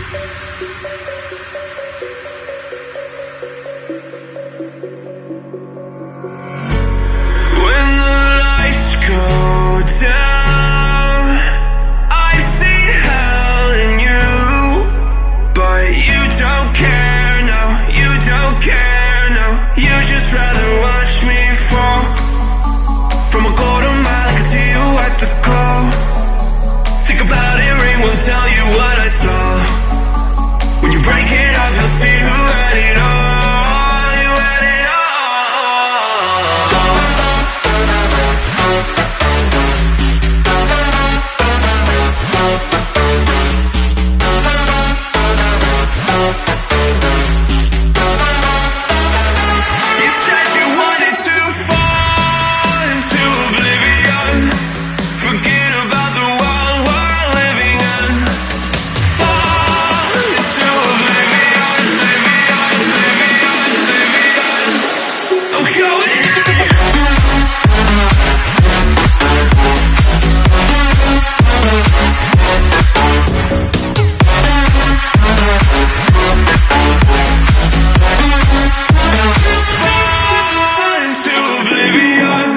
When the lights go down, I've seen hell in you, but you don't care, no, you don't care, no. You just rather watch me fall from a quarter mile. I can see you at the call. Think about it, ring won't tell you what I saw. When you break it off, you'll see who had it all. You had it all. You said you wanted to fall into oblivion, forget about the world we're living in. Fall into oblivion, oblivion, oblivion, oblivion. I'm going in. Fall into oblivion.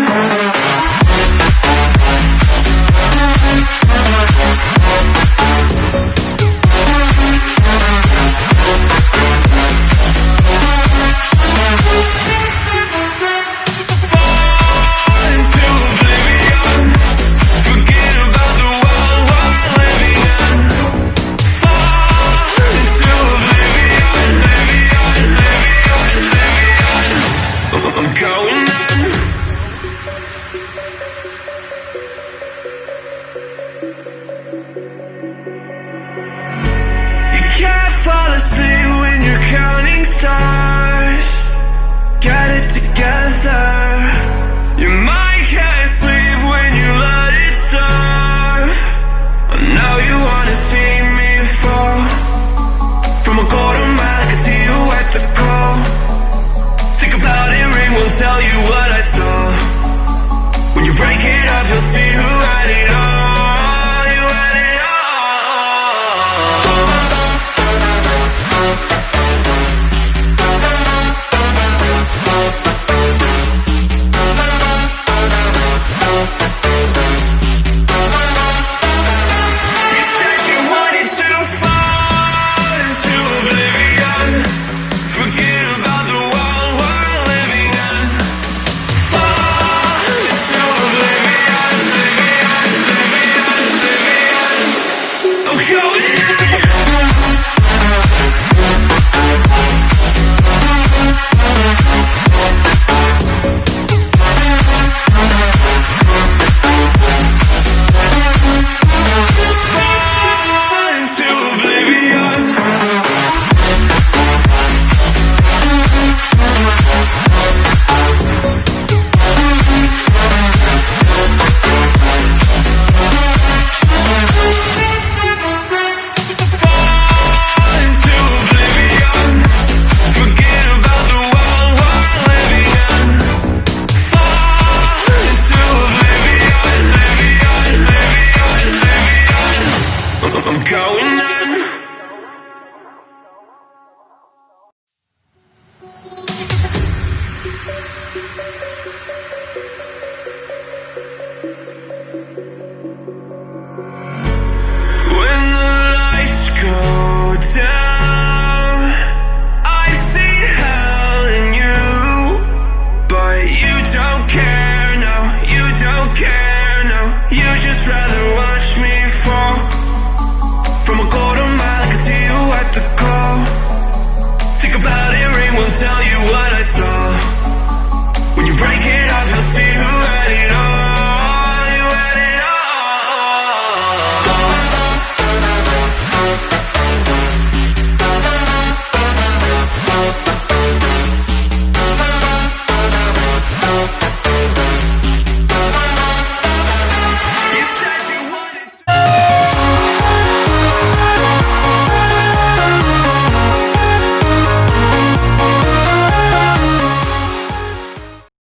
Fall into oblivion, forget about the world we're living in. Fall into oblivion, oblivion, oblivion, oblivion. I'm going in. You can't fall asleep when you're counting stars. Get it together. Your mind can't sleep when you let it serve. I know you wanna see me fall from a quarter mile. I can see you at the call. Think about it, ring won't tell you what I saw. When you break it off, you'll see who had it all. You had it all. You said you wanted to fall into oblivion, forget about the world we're living in. Fall into oblivion, oblivion, oblivion, oblivion. I'm going in. Fall into oblivion. Fall into oblivion, forget about the world we're living in. Fall into oblivion, oblivion, oblivion, oblivion. I'm going in.